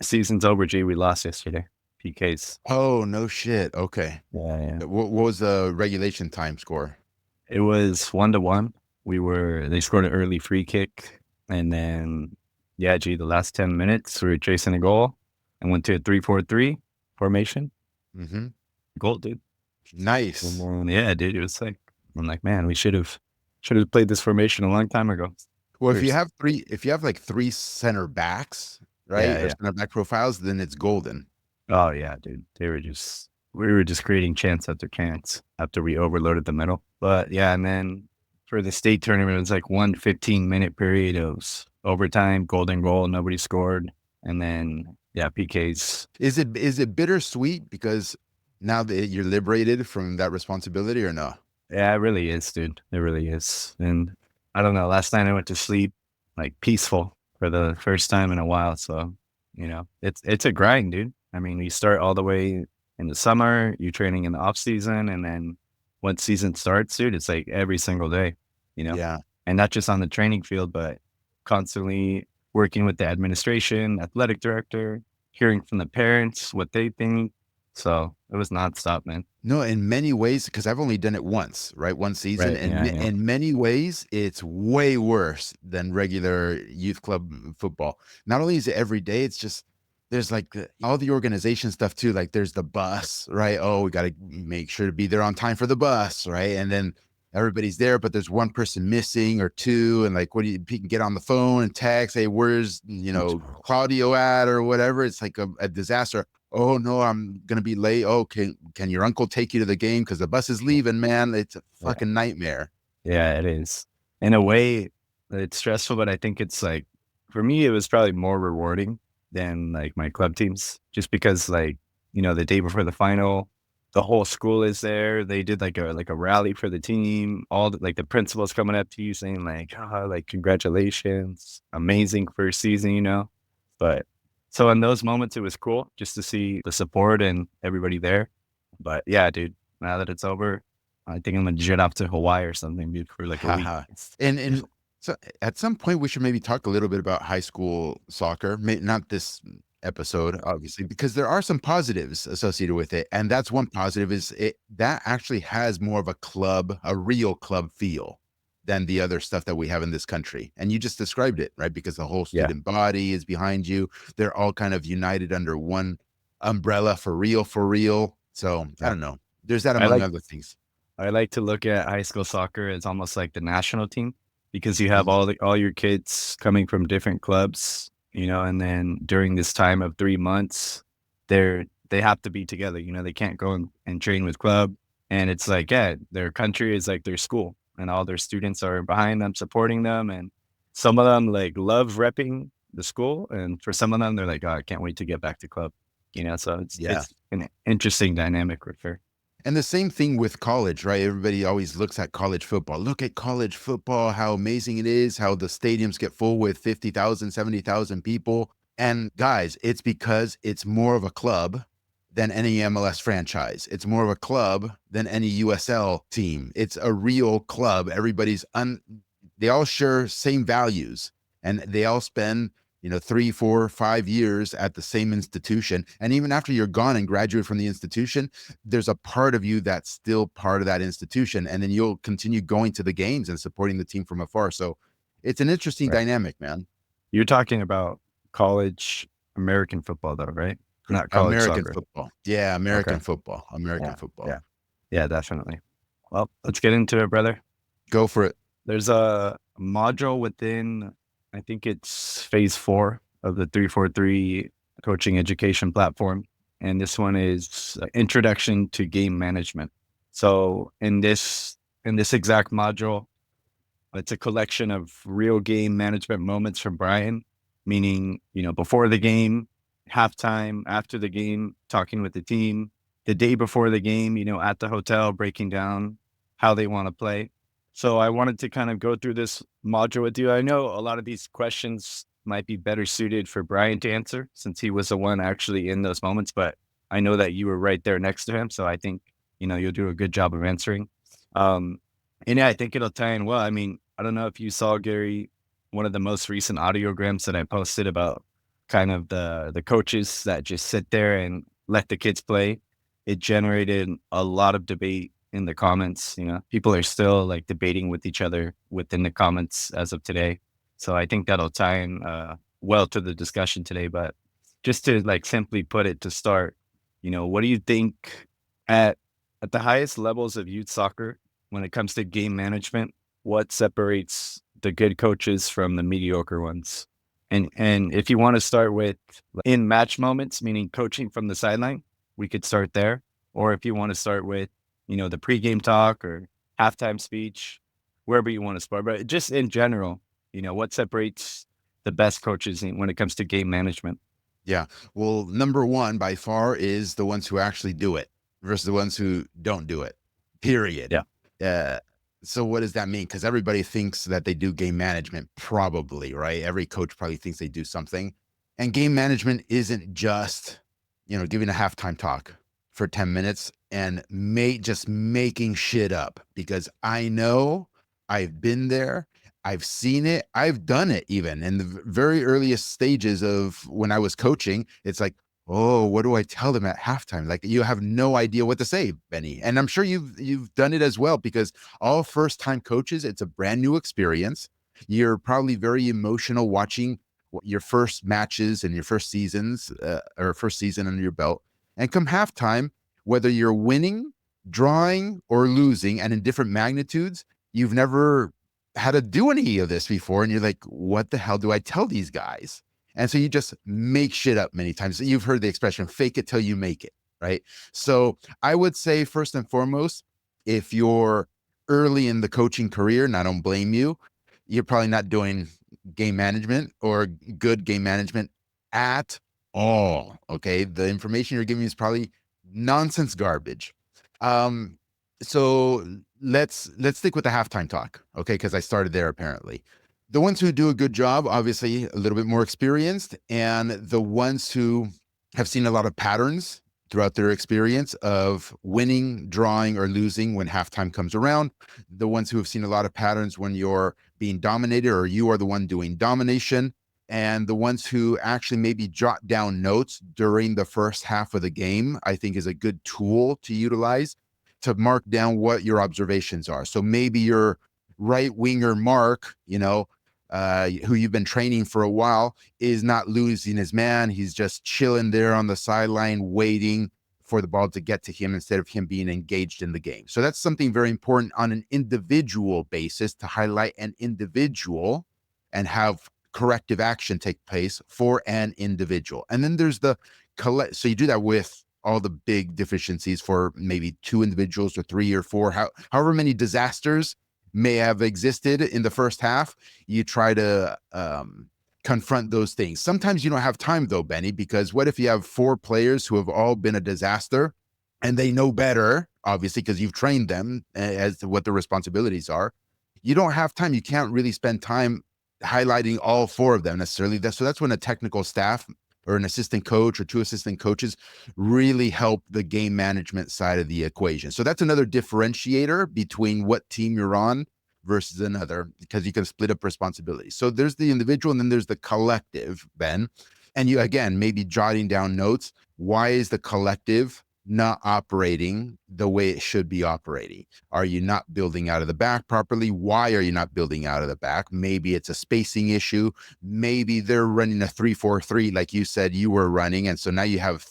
Season's over, G. We lost yesterday. PKs. Oh, no shit. Okay. Yeah, yeah. What was the regulation time score? It was 1-1. They scored an early free kick. And then, yeah, G, the last 10 minutes, we were chasing a goal and went to a 3-4-3 formation. Mm-hmm. Goal, dude. Nice. Yeah, dude, it was sick. I'm like, man, we should have played this formation a long time ago. Well, Seriously. if you have like three center backs, right, Yeah, or yeah. center back profiles, then it's golden. Oh, yeah, dude. We were just creating chance after chance after we overloaded the middle. But yeah, and then for the state tournament, it was like 1 15-minute period of overtime, golden goal, nobody scored. And then, yeah, PKs. Is it bittersweet because now that you're liberated from that responsibility or no? Yeah, it really is, dude. It really is. And I don't know, last night I went to sleep like peaceful for the first time in a while. So, it's a grind, dude. I mean, you start all the way in the summer, you training in the off season, and then once season starts, dude, it's like every single day, you know? Yeah. And not just on the training field, but constantly working with the administration, athletic director, hearing from the parents what they think. So it was nonstop, man. No, in many ways, because I've only done it once, right? One season, Right. and Yeah. Yeah. in many ways, it's way worse than regular youth club football. Not only is it every day, it's just there's like all the organization stuff too. Like there's the bus, right? Oh, we got to make sure to be there on time for the bus, right? And then everybody's there, but there's one person missing or two, and like, what do you can get on the phone and text? Hey, where's Claudio at or whatever? It's like a disaster. Oh no, I'm gonna be late. Oh, can your uncle take you to the game because the bus is leaving, man? It's a Yeah. fucking nightmare. Yeah, it is. In a way, it's stressful, but I think it's like for me, it was probably more rewarding than like my club teams, just because like the day before the final, the whole school is there. They did like a rally for the team. All like the principals coming up to you saying like congratulations, amazing first season, But so in those moments, it was cool just to see the support and everybody there. But yeah, dude, now that it's over, I think I'm gonna jet off to Hawaii or something, dude, for like a week. Haha. And so at some point we should maybe talk a little bit about high school soccer. Not this episode, obviously, because there are some positives associated with it. And that's one positive is it that actually has more of a real club feel than the other stuff that we have in this country. And you just described it, right? Because the whole Yeah, student body is behind you. They're all kind of united under one umbrella for real, for real. So I yeah. don't know. There's that I among like other things. I like to look at high school soccer as almost like the national team because you have Mhm. all your kids coming from different clubs, and then during this time of 3 months, they have to be together. They can't go and train with club. And it's like, yeah, their country is like their school and all their students are behind them, supporting them. And some of them like love repping the school. And for some of them, they're like, oh, I can't wait to get back to club. So it's Yeah. it's an interesting dynamic for sure. And the same thing with college, right? Everybody always looks at college football. Look at college football, how amazing it is, how the stadiums get full with 50,000, 70,000 people. And guys, it's because it's more of a club than any MLS franchise. It's more of a club than any USL team. It's a real club. They all share same values and they all spend 3, 4, 5 years at the same institution. And even after you're gone and graduate from the institution, there's a part of you that's still part of that institution. And then you'll continue going to the games and supporting the team from afar. So it's an interesting Right. dynamic, man. You're talking about college American football though, right? Not college American soccer. football. Yeah, Okay. American football. American Yeah. football. Yeah. Yeah, definitely. Well, let's get into it, brother. Go for it. There's a module within, I think it's phase 4 of the 343 coaching education platform. And this one is Introduction to Game Management. So in this exact module, it's a collection of real game management moments from Brian, meaning, before the game, halftime, after the game, talking with the team, the day before the game, at the hotel, breaking down how they want to play. So I wanted to kind of go through this module with you. I know a lot of these questions might be better suited for Brian to answer since he was the one actually in those moments, but I know that you were right there next to him. So I think, you'll do a good job of answering. Um, and yeah, I think it'll tie in well. I mean, I don't know if you saw, Gary, one of the most recent audiograms that I posted about kind of the coaches that just sit there and let the kids play. It generated a lot of debate in the comments. People are still like debating with each other within the comments as of today. So I think that'll tie in well to the discussion today. But just to like simply put it to start, what do you think at at the highest levels of youth soccer when it comes to game management? What separates the good coaches from the mediocre ones? And if you want to start with in match moments, meaning coaching from the sideline, we could start there. Or if you want to start with, the pregame talk or halftime speech, wherever you want to start. But just in general, what separates the best coaches when it comes to game management? Yeah. Well, number one by far is the ones who actually do it versus the ones who don't do it, period. Yeah. Uh, so what does that mean? Because everybody thinks that they do game management, probably, right? Every coach probably thinks they do something. And game management isn't just, giving a halftime talk for 10 minutes and just making shit up, because I know I've been there. I've seen it. I've done it even in the very earliest stages of when I was coaching. It's like, oh, what do I tell them at halftime? Like, you have no idea what to say, Benny. And I'm sure you've done it as well, because all first time coaches, it's a brand new experience. You're probably very emotional watching your first matches and your first seasons, or first season under your belt. And come halftime, whether you're winning, drawing, or losing, and in different magnitudes, you've never had to do any of this before. And you're like, what the hell do I tell these guys? And so you just make shit up many times. You've heard the expression, fake it till you make it, right? So I would say, first and foremost, if you're early in the coaching career, and I don't blame you, you're probably not doing game management or good game management at all. Okay. The information you're giving is probably nonsense garbage. Um, so let's stick with the halftime talk, okay? Because I started there apparently. The ones who do a good job, obviously a little bit more experienced, and the ones who have seen a lot of patterns throughout their experience of winning, drawing, or losing when halftime comes around. The ones who have seen a lot of patterns when you're being dominated or you are the one doing domination, and the ones who actually maybe jot down notes during the first half of the game, I think is a good tool to utilize to mark down what your observations are. So maybe your right winger Mark, who you've been training for a while, is not losing his man. He's just chilling there on the sideline, waiting for the ball to get to him instead of him being engaged in the game. So that's something very important on an individual basis, to highlight an individual and have corrective action take place for an individual. And then there's the collect. So you do that with all the big deficiencies for maybe two individuals or three or four, however many disasters may have existed in the first half. You try to confront those things. Sometimes you don't have time though, Benny, because what if you have four players who have all been a disaster and they know better, obviously, because you've trained them as to what their responsibilities are. You don't have time. You can't really spend time highlighting all four of them necessarily. So that's when a technical staff or an assistant coach or two assistant coaches really help the game management side of the equation. So that's another differentiator between what team you're on versus another, because you can split up responsibilities. So there's the individual and then there's the collective, Ben. And you, again, maybe jotting down notes. Why is the collective not operating the way it should be operating? Are you not building out of the back properly? Why are you not building out of the back? Maybe it's a spacing issue. Maybe they're running a 3-4-3 like you said you were running. And so now you have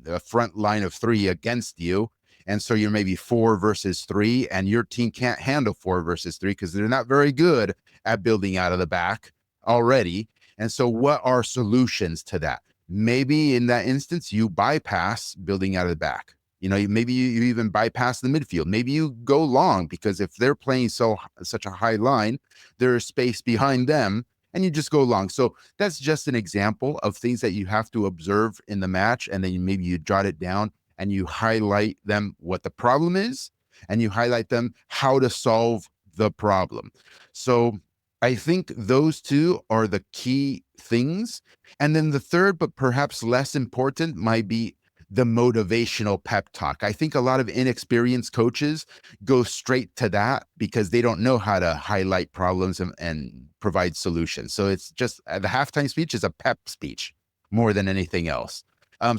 a front line of three against you. And so you're maybe 4 versus 3, and your team can't handle 4 versus 3 because they're not very good at building out of the back already. And so what are solutions to that? Maybe in that instance, you bypass building out of the back. Maybe you even bypass the midfield. Maybe you go long, because if they're playing such a high line, there's space behind them and you just go long. So that's just an example of things that you have to observe in the match. And then maybe you jot it down and you highlight them what the problem is, and you highlight them how to solve the problem. So I think those two are the key things. And then the third, but perhaps less important, might be the motivational pep talk. I think a lot of inexperienced coaches go straight to that because they don't know how to highlight problems and provide solutions. So it's just the halftime speech is a pep speech more than anything else.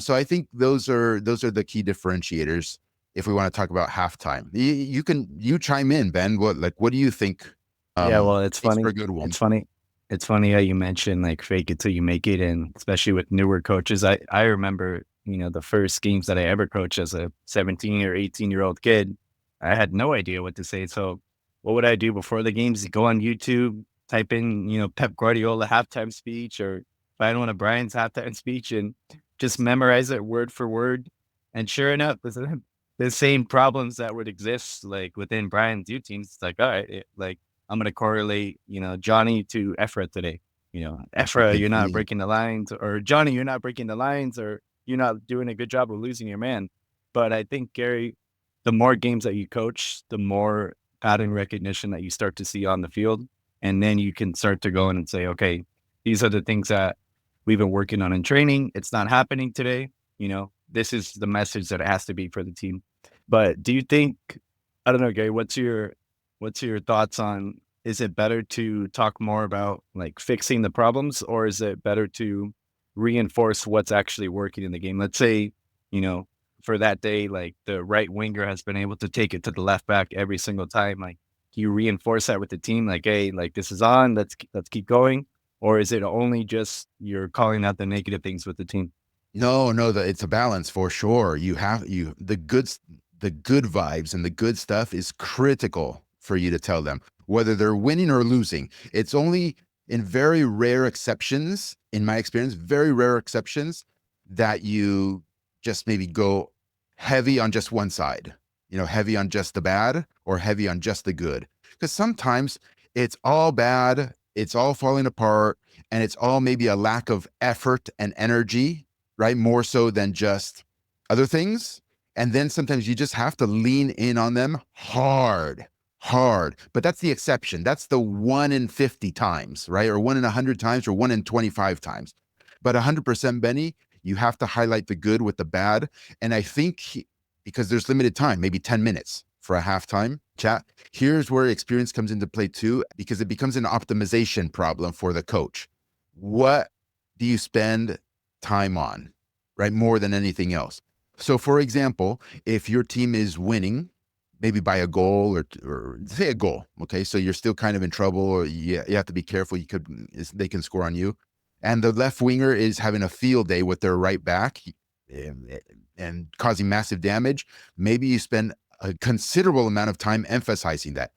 So I think those are the key differentiators. If we want to talk about halftime, you chime in, Ben. What do you think? Yeah, well, it's Makes for a funny. good one. It's funny. It's funny how you mentioned like fake it till you make it, and especially with newer coaches. I remember, the first games that I ever coached as a 17 or 18-year-old kid. I had no idea what to say. So what would I do before the games? Go on YouTube, type in, Pep Guardiola halftime speech, or find one of Brian's halftime speech and just memorize it word for word. And sure enough, the same problems that would exist like within Brian's U teams. It's like, all right, like I'm gonna correlate, Johnny to Ephra today. Ephra, you're not breaking the lines, or Johnny, you're not breaking the lines, or you're not doing a good job of losing your man. But I think, Gary, the more games that you coach, the more pattern recognition that you start to see on the field. And then you can start to go in and say, okay, these are the things that we've been working on in training. It's not happening today. This is the message that it has to be for the team. But do you think, I don't know, Gary, what's your thoughts on, is it better to talk more about like fixing the problems, or is it better to reinforce what's actually working in the game? Let's say, you know, for that day, like the right winger has been able to take it to the left back every single time. Like, you reinforce that with the team, like, hey, like this is on, let's keep going, or is it only just you're calling out the negative things with the team? No, no, it's a balance for sure. The good vibes and the good stuff is critical for you to tell them whether they're winning or losing. It's only in very rare exceptions, in my experience, very rare exceptions that you just maybe go heavy on just one side, heavy on just the bad or heavy on just the good. Because sometimes it's all bad, it's all falling apart, and it's all maybe a lack of effort and energy, right? More so than just other things. And then sometimes you just have to lean in on them hard, hard. But that's the exception. That's the 1 in 50 times, right? Or 1 in 100 times or 1 in 25 times. But 100%, Benny, you have to highlight the good with the bad. And I think because there's limited time, maybe 10 minutes for a halftime chat, here's where experience comes into play too, because it becomes an optimization problem for the coach. What do you spend time on, right? More than anything else. So, for example, if your team is winning, maybe by a goal or say a goal, okay, so you're still kind of in trouble, or you have to be careful. They can score on you, and the left winger is having a field day with their right back and causing massive damage. Maybe you spend a considerable amount of time emphasizing that.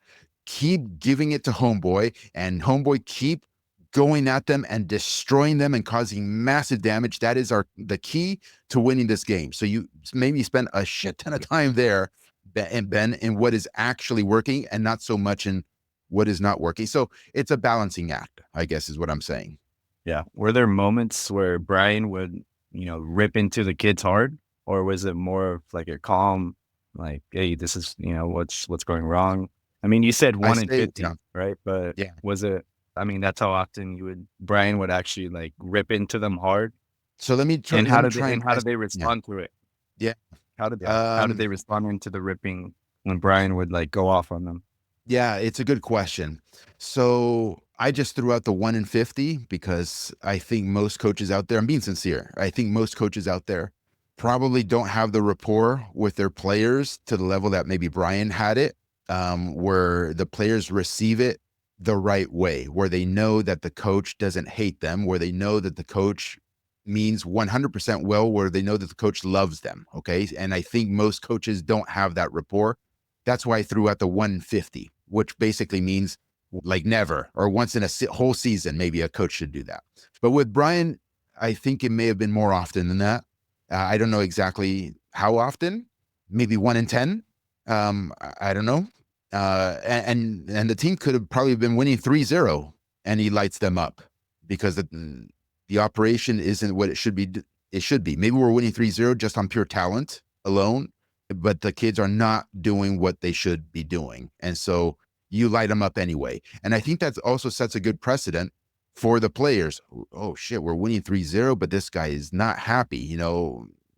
Keep giving it to homeboy, and homeboy keep going at them and destroying them and causing massive damage. That is the key to winning this game. So you maybe spend a shit ton of time there, Ben, in what is actually working and not so much in what is not working. So it's a balancing act, I guess, is what I'm saying. Yeah. Were there moments where Brian would, rip into the kids hard, or was it more of like a calm, like, hey, this is, what's going wrong? I mean, you said I 1 in say, 50, right? But yeah. was it, I mean, that's how often Brian would actually like rip into them hard. So let me And let me try and how did they yeah, respond to it? yeah. How did they respond into the ripping when Brian would like go off on them? Yeah, it's a good question. So I just threw out the 1 in 50 because I think most coaches out there, I'm being sincere, I think most coaches out there probably don't have the rapport with their players to the level that maybe Brian had it, where the players receive it the right way, where they know that the coach doesn't hate them, where they know that the coach means 100% well, where they know that the coach loves them. Okay. And I think most coaches don't have that rapport. That's why I threw out the 150, which basically means like never, or once in a whole season, maybe a coach should do that. But with Brian, I think it may have been more often than that. I don't know exactly how often, maybe 1 in 10. I don't know. And the team could have probably been winning 3-0 and he lights them up because the operation isn't what it should be. It should be. Maybe we're winning 3-0 just on pure talent alone, but the kids are not doing what they should be doing. And so you light them up anyway. And I think that also sets a good precedent for the players. Oh shit, we're winning 3-0, but this guy is not happy.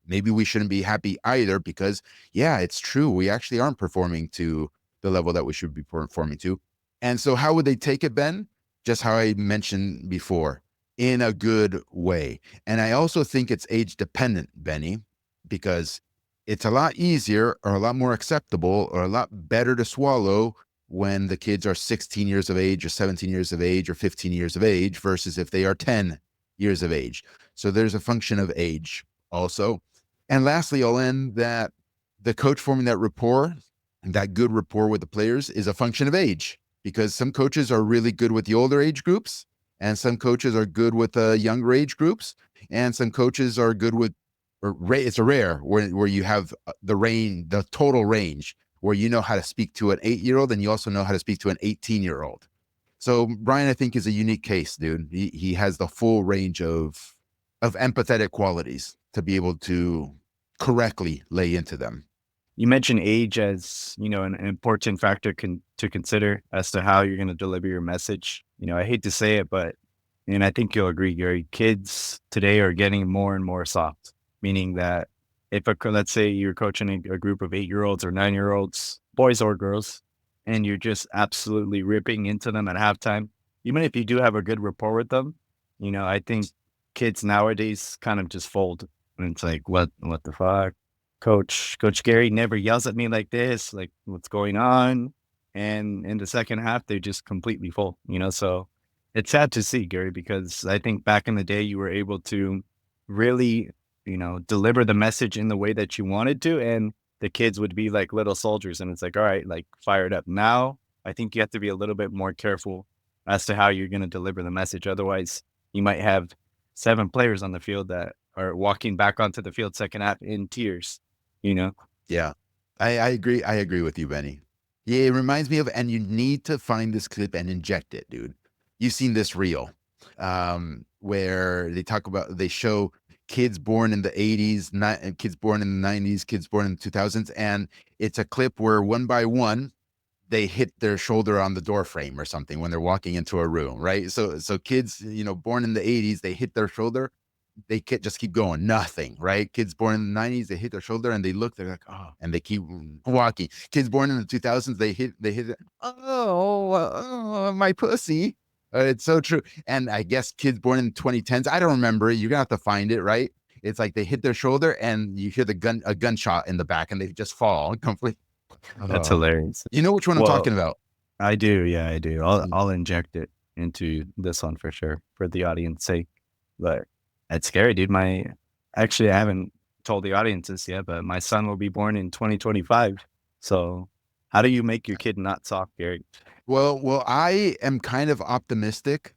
maybe we shouldn't be happy either because, yeah, it's true. We actually aren't performing to the level that we should be performing to. And so, how would they take it, Ben? Just how I mentioned before, in a good way. And I also think it's age dependent, Benny, because it's a lot easier or a lot more acceptable or a lot better to swallow when the kids are 16 years of age or 17 years of age or 15 years of age versus if they are 10 years of age. So there's a function of age also. And lastly, I'll end that the coach forming that rapport, that good rapport with the players, is a function of age because some coaches are really good with the older age groups and some coaches are good with the younger age groups and some coaches are good with, or it's a rare where you have the range, the total range, where you know how to speak to an 8-year-old and you also know how to speak to an 18-year-old. So Brian, I think, is a unique case, dude. He has the full range of empathetic qualities to be able to correctly lay into them. You mentioned age as, an important factor to consider as to how you're going to deliver your message. I hate to say it, but, and I think you'll agree, Gary, kids today are getting more and more soft, meaning that if let's say you're coaching a group of 8-year-olds or 9-year-olds, boys or girls, and you're just absolutely ripping into them at halftime, even if you do have a good rapport with them, I think kids nowadays kind of just fold. And it's like, what the fuck? Coach Gary never yells at me like this, like, "What's going on?" And in the second half, they're just completely full, so it's sad to see, Gary, because I think back in the day, you were able to really, deliver the message in the way that you wanted to, and the kids would be like little soldiers, and it's like, "All right, like, fire it up." Now, I think you have to be a little bit more careful as to how you're gonna deliver the message, otherwise, you might have 7 players on the field that are walking back onto the field second half in tears, you know? Yeah, I agree. I agree with you, Benny. Yeah, it reminds me of, and you need to find this clip and inject it, dude. You've seen this reel, where they show kids born in the 80s, kids born in the 90s, kids born in the 2000s, and it's a clip where one by one they hit their shoulder on the door frame or something when they're walking into a room, right? So kids, born in the 80s, they hit their shoulder, they can't just keep going, nothing, right? Kids born in the 90s, they hit their shoulder and they look, they're like, oh, and they keep walking. Kids born in the 2000s, they hit it, oh, my pussy. It's so true. And I guess kids born in the 2010s, I don't remember it. You're gonna have to find it, right? It's like they hit their shoulder and you hear a gunshot in the back and they just fall completely. That's Oh. hilarious. You know which one I'm Well, talking about? I do, yeah, I do. I'll Mm. I'll inject it into this one for sure, for the audience sake, but it's scary, dude. Actually, I haven't told the audience this yet, but my son will be born in 2025, so how do you make your kid not soft, Gary? Well, I am kind of optimistic.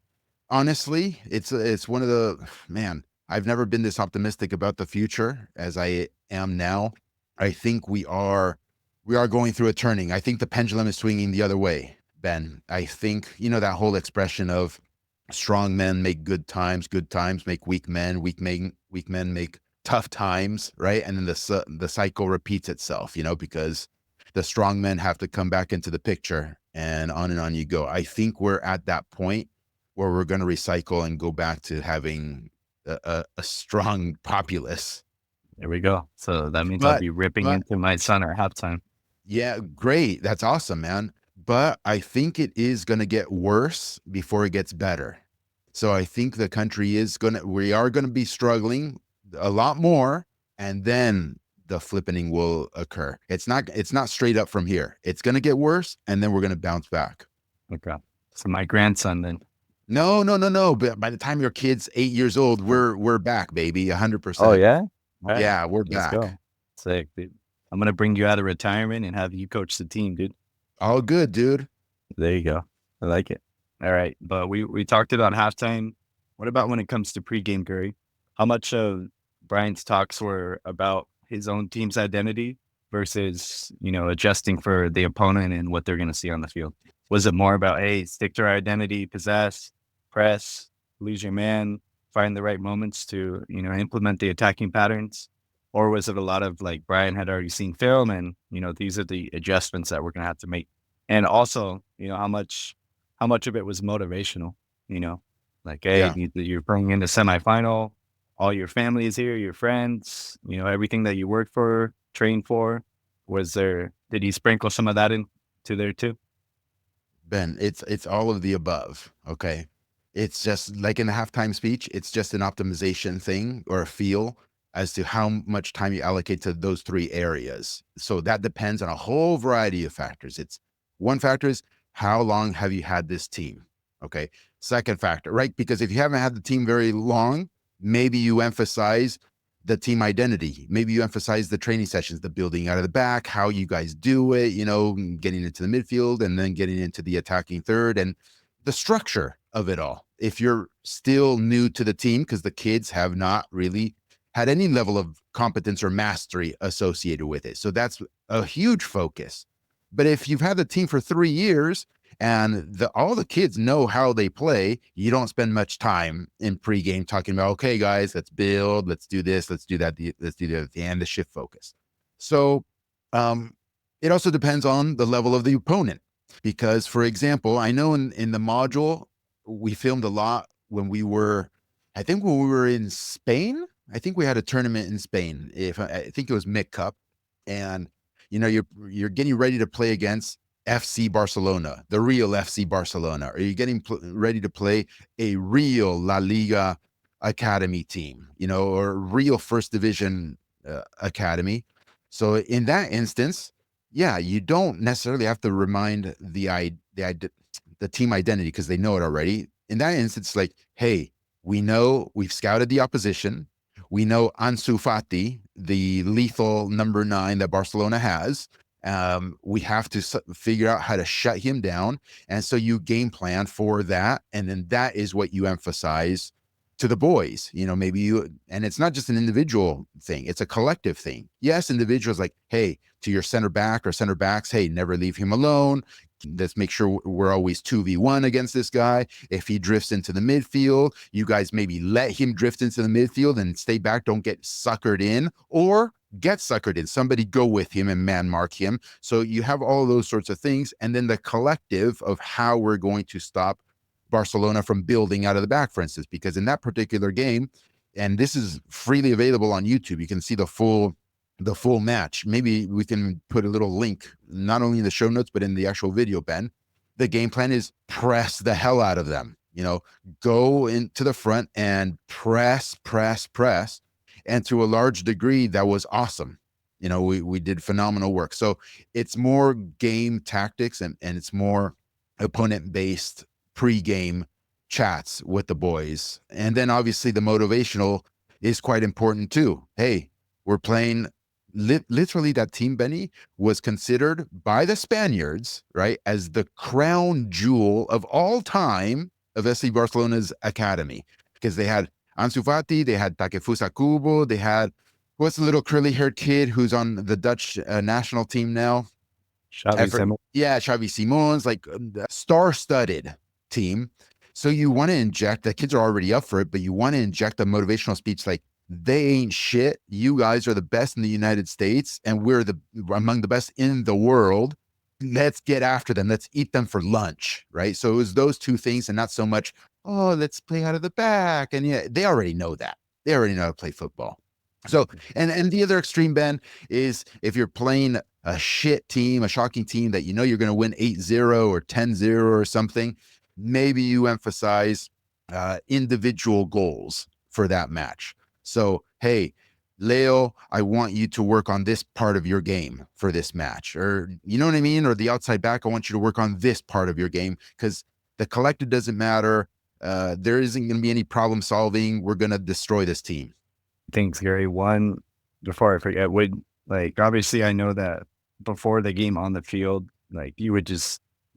Honestly, it's one of the, man, I've never been this optimistic about the future as I am now. I think we are going through a turning. I think the pendulum is swinging the other way, Ben. I think, that whole expression of strong men make good times make weak men, weak men make tough times, right? And then the cycle repeats itself, because the strong men have to come back into the picture and on you go. I think we're at that point where we're going to recycle and go back to having a strong populace. There we go. So that means I'll But be ripping but into my son at halftime. yeah, great. That's awesome, man. But I think it is going to get worse before it gets better. So I think the country we are going to be struggling a lot more, and then the flippening will occur. It's not straight up from here. It's going to get worse, and then we're going to bounce back. Okay. So my grandson then. No, no, no, no. But by the time your kid's 8 years old, we're back, baby, Oh, 100%. yeah? Alright. Yeah, we're Let's back. go. Sick, dude. I'm gonna bring you out of retirement and have you coach the team, dude. All good, dude. There you go. I like it. Alright, but we talked about halftime. What about when it comes to pregame, Gary? How much of Brian's talks were about his own team's identity versus, adjusting for the opponent and what they're gonna see on the field? Was it more about, "Hey, stick to our identity, possess, press, lose your man, find the right moments to, implement the attacking patterns?" Or was it a lot of like Brian had already seen film and, these are the adjustments that we're gonna have to make? And also, how much of it was motivational, you know? Like, "Hey, Yeah. you're bringing in the semifinal. all your family is here, your friends, everything that you work for, train for. Did he sprinkle some of that into there too? Ben, it's all of the above. Okay. It's just like in the halftime speech, it's just an optimization thing or a feel as to how much time you allocate to those three areas. So that depends on a whole variety of factors. It's one factor is how long have you had this team? Okay. Second factor, right? Because if you haven't had the team very long, maybe you emphasize the team identity. Maybe you emphasize the training sessions, the building out of the back, how you guys do it, getting into the midfield and then getting into the attacking third and the structure of it all. If you're still new to the team, because the kids have not really had any level of competence or mastery associated with it. So that's a huge focus. But if you've had the team for 3 years, and all the kids know how they play, you don't spend much time in pregame talking about, okay, guys, let's build, let's do this, let's do that, let's do that, and the shift focus. So um, it also depends on the level of the opponent. Because, for example, I know in the module, we filmed a lot I think when we were in Spain, I think we had a tournament in Spain. If I think it was Mick Cup, and you're getting ready to play against FC Barcelona, the real FC Barcelona? Are you getting ready to play a real La Liga academy team, or real first division academy? So in that instance, yeah, you don't necessarily have to remind the team identity because they know it already. In that instance, like, hey, we know we've scouted the opposition. We know Ansu Fati, the lethal number 9 that Barcelona has. We have to figure out how to shut him down. And so you game plan for that. And then that is what you emphasize to the boys. And it's not just an individual thing, it's a collective thing. Yes, individuals like, hey, to your center back or center backs, hey, never leave him alone. Let's make sure we're always 2v1 against this guy. If he drifts into the midfield, you guys maybe let him drift into the midfield and stay back. Don't get suckered in, or get suckered in. Somebody go with him and man mark him. So you have all those sorts of things. And then the collective of how we're going to stop Barcelona from building out of the back, for instance, because in that particular game, and this is freely available on YouTube, you can see the full match. Maybe we can put a little link, not only in the show notes, but in the actual video, Ben. The game plan is press the hell out of them. Go into the front and press. And to a large degree, that was awesome. We did phenomenal work. So it's more game tactics and it's more opponent-based pre-game chats with the boys. And then obviously the motivational is quite important too. Hey, we're playing literally that team, Benny, was considered by the Spaniards, right, as the crown jewel of all time of SC Barcelona's academy, because they had Ansu Fati, they had Takefusa Kubo, they had what's the little curly haired kid who's on the Dutch national team now? Xavi Simons. Yeah, Xavi Simons, like star-studded team. So you want to inject, the kids are already up for it, but you want to inject a motivational speech like, they ain't shit. You guys are the best in the United States, and we're among the best in the world. Let's get after them. Let's eat them for lunch, right? So it was those two things, and not so much, oh, let's play out of the back. And yeah, they already know that. They already know how to play football. So, and the other extreme, Ben, is if you're playing a shit team, a shocking team that you're going to win 8-0 or 10-0 or something, maybe you emphasize individual goals for that match. So, hey, Leo, I want you to work on this part of your game for this match. Or, you know what I mean? Or the outside back, I want you to work on this part of your game, because the collective doesn't matter. There isn't going to be any problem solving. We're going to destroy this team. Thanks, Gary. One, before I forget, obviously I know that before the game on the field,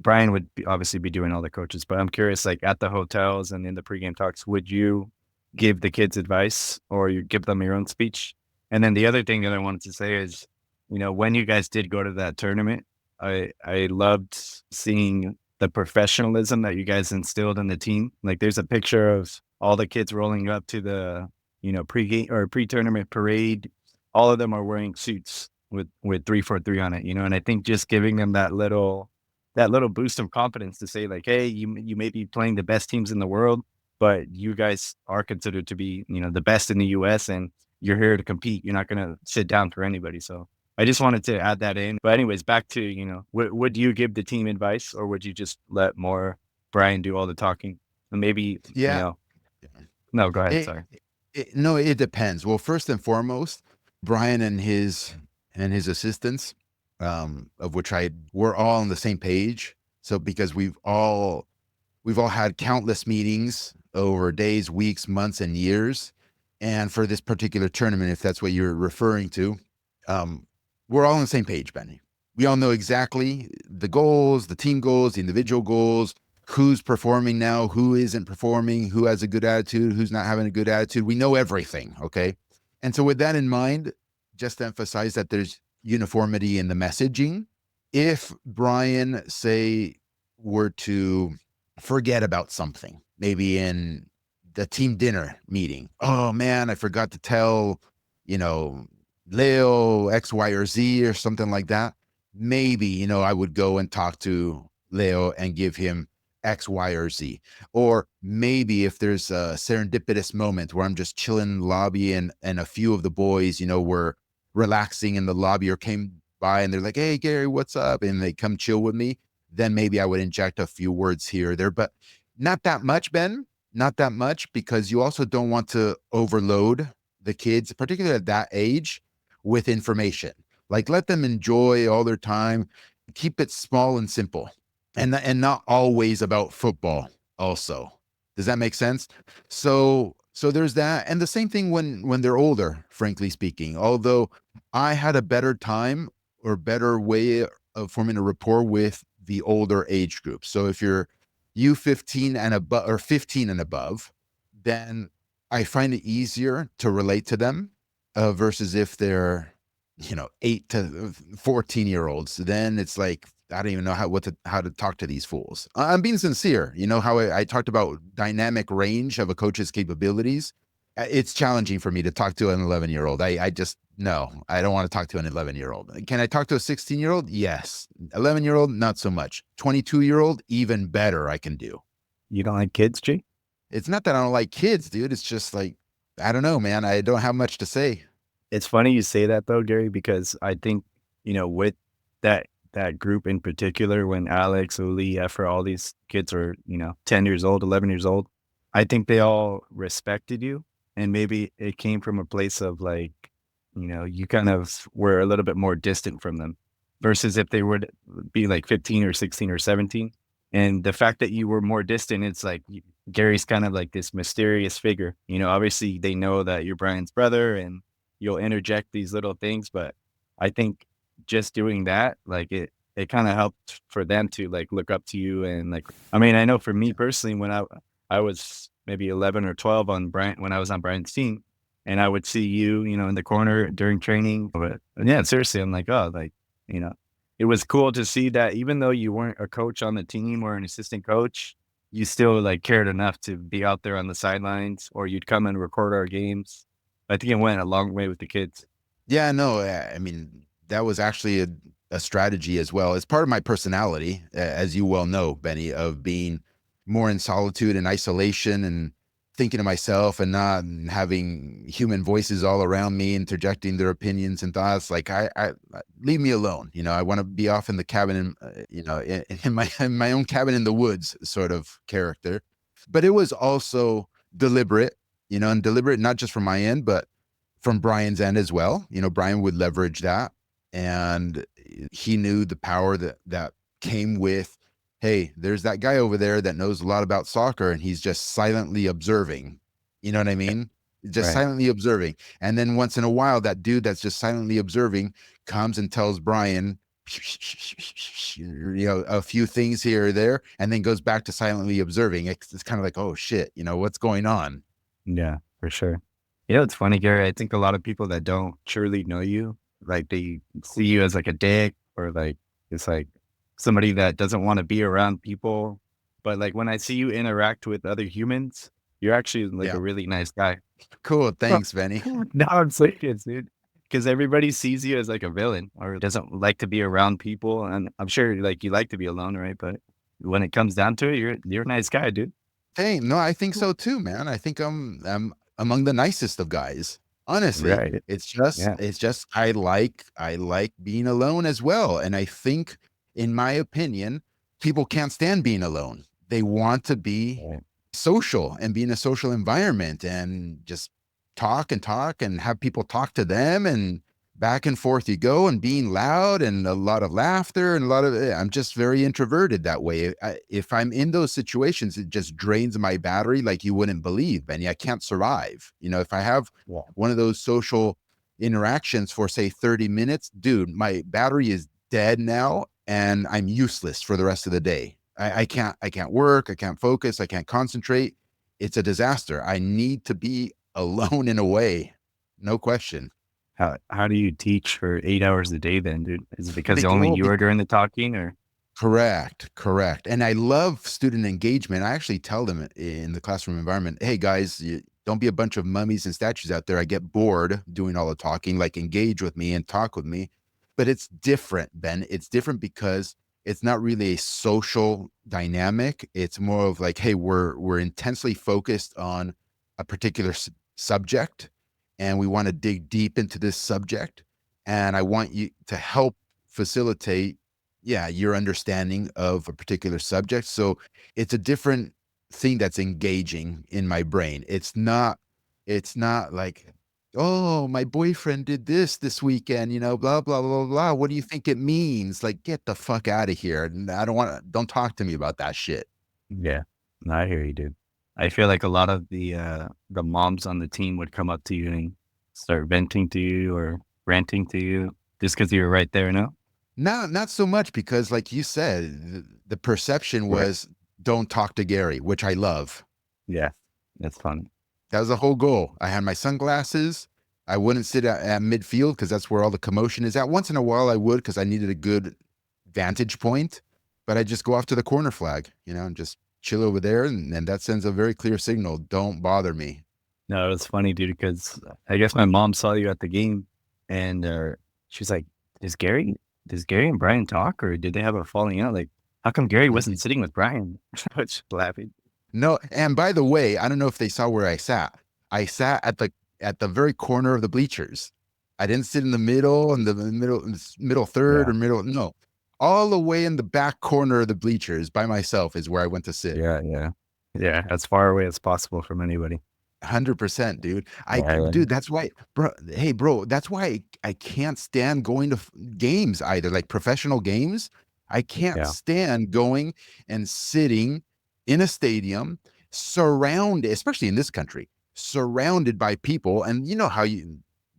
Brian would obviously be doing all the coaches, but I'm curious, like at the hotels and in the pregame talks, would you give the kids advice or you give them your own speech? And then the other thing that I wanted to say is, when you guys did go to that tournament, I loved seeing the professionalism that you guys instilled in the team. Like there's a picture of all the kids rolling up to the, pregame or pre-tournament parade. All of them are wearing suits with 343 on it, and I think just giving them that little boost of confidence to say like, hey, you may be playing the best teams in the world, but you guys are considered to be, the best in the US, and you're here to compete. You're not going to sit down for anybody. So I just wanted to add that in. But anyways, back to, would you give the team advice, or would you just let more Brian do all the talking? And maybe, Yeah. no, go ahead. It, Sorry. no, it depends. Well, first and foremost, Brian and his assistants, of which we're all on the same page. So because we've all had countless meetings over days, weeks, months, and years. And for this particular tournament, if that's what you're referring to, um, we're all on the same page, Benny. We all know exactly the goals, the team goals, the individual goals, who's performing now, who isn't performing, who has a good attitude, who's not having a good attitude. We know everything. Okay. And so, with that in mind, just to emphasize that there's uniformity in the messaging. If Brian, say, were to forget about something, maybe in the team dinner meeting. Oh man, I forgot to tell, you know, Leo X, Y, or Z or something like that. Maybe, I would go and talk to Leo and give him X, Y, or Z. Or maybe if there's a serendipitous moment where I'm just chilling in the lobby and a few of the boys, were relaxing in the lobby or came by and they're like, hey, Gary, what's up? And they come chill with me, then maybe I would inject a few words here or there, but not that much, Ben. Not that much, because you also don't want to overload the kids, particularly at that age, with information. Like, let them enjoy all their time. Keep it small and simple, and not always about football. Also, does that make sense? So there's that, and the same thing when they're older. Frankly speaking, although I had a better time or better way of forming a rapport with the older age group. So if you're U15 and above or 15 and above, then I find it easier to relate to them, versus if they're, 8 to 14-year-olds. Then it's like, I don't even know how to talk to these fools. I'm being sincere. You know how I talked about dynamic range of a coach's capabilities. It's challenging for me to talk to an 11-year-old. I just, no, I don't want to talk to an 11-year-old. Can I talk to a 16-year-old? Yes. 11-year-old, not so much. 22-year-old, even better. I can do. You don't like kids, G? It's not that I don't like kids, dude. It's just like, I don't know, man. I don't have much to say. It's funny you say that though, Gary, because I think, with that group in particular, when Alex, Uli, Efra, all these kids are, 10 years old, 11 years old, I think they all respected you. And maybe it came from a place of like, you kind of were a little bit more distant from them versus if they would be like 15 or 16 or 17. And the fact that you were more distant, it's like Gary's kind of like this mysterious figure. Obviously they know that you're Brian's brother and you'll interject these little things, but I think just doing that, like it kind of helped for them to like look up to you. And like, I mean, I know for me personally, when I was maybe 11 or 12 on Brian, when I was on Brian's team, and I would see you, in the corner during training. But yeah, seriously, I'm like, oh, like, you know, it was cool to see that even though you weren't a coach on the team or an assistant coach, you still like cared enough to be out there on the sidelines, or you'd come and record our games. I think it went a long way with the kids. Yeah, no, I mean, that was actually a strategy as well. It's part of my personality, as you well know, Benny, of being more in solitude and isolation and thinking to myself and not having human voices all around me interjecting their opinions and thoughts. Like, I leave me alone. I want to be off in the cabin, in my own cabin in the woods sort of character. But it was also deliberate, and deliberate not just from my end, but from Brian's end as well. Brian would leverage that, and he knew the power that came with, hey, there's that guy over there that knows a lot about soccer and he's just silently observing. You know what I mean? Just Right. silently observing. And then once in a while, that dude that's just silently observing comes and tells Brian, a few things here or there, and then goes back to silently observing. It's kind of like, oh shit, what's going on? Yeah, for sure. It's funny, Gary. I think a lot of people that don't truly know you, like they see you as like a dick or like it's like somebody that doesn't want to be around people. But like when I see you interact with other humans, you're actually like Yeah. a really nice guy. Cool. Huh. Thanks, Benny. No, I'm serious, dude. Because everybody sees you as like a villain or doesn't like to be around people. And I'm sure like you like to be alone, right? But when it comes down to it, you're a nice guy, dude. Hey, no, I think so too, man. I think I'm among the nicest of guys. Honestly, Right. Yeah. it's just I like being alone as well. And I think, in my opinion, people can't stand being alone. They want to be Right. social and be in a social environment and just talk and have people talk to them, and back and forth you go, and being loud and a lot of laughter and a lot of I'm just very introverted that way. If I'm in those situations, it just drains my battery like you wouldn't believe, and I can't survive. If I have Yeah. one of those social interactions for say 30 minutes, dude, my battery is dead now and I'm useless for the rest of the day. I can't work, I can't focus, I can't concentrate. It's a disaster. I need to be alone in a way. No question. How do you teach for 8 hours a day then, dude? Is it because Bec only well, you bec are doing the talking or? Correct, correct. And I love student engagement. I actually tell them in the classroom environment, "Hey guys, don't be a bunch of mummies and statues out there. I get bored doing all the talking. Like, engage with me and talk with me." But it's different, Ben. It's different because it's not really a social dynamic. It's more of like, "Hey, we're intensely focused on a particular subject, and we want to dig deep into this subject, and I want you to help facilitate, yeah, your understanding of a particular subject." So it's a different thing that's engaging in my brain. It's not like, "Oh, my boyfriend did this weekend, blah, blah, blah, blah. What do you think it means?" Like, get the fuck out of here. I don't talk to me about that shit. Yeah. No, I hear you, dude. I feel like a lot of the moms on the team would come up to you and start venting to you or ranting to you just because you were right there, no? Not so much because, like you said, the perception Right. was, "Don't talk to Gary," which I love. Yeah. That's fun. That was the whole goal. I had my sunglasses. I wouldn't sit at midfield because that's where all the commotion is at. Once in a while, I would because I needed a good vantage point, but I just go off to the corner flag, and just chill over there, and that sends a very clear signal. Don't bother me. No, it was funny, dude, because I guess my mom saw you at the game and she's like, Does Gary does Gary and Brian talk or did they have a falling out? Like, how come Gary wasn't Mhm. sitting with Brian?" I was just laughing. No, and by the way, I don't know if they saw where I sat. I sat at the very corner of the bleachers. I didn't sit in the middle, in the middle third Yeah. or middle. No, all the way in the back corner of the bleachers by myself is where I went to sit. Yeah, yeah. Yeah, as far away as possible from anybody. 100%, dude. Yeah, yeah. Dude, that's why, bro. Hey, bro, that's why I can't stand going to games either, like professional games. I can't Yeah. stand going and sitting in a stadium, surrounded, especially in this country, surrounded by people. And you know how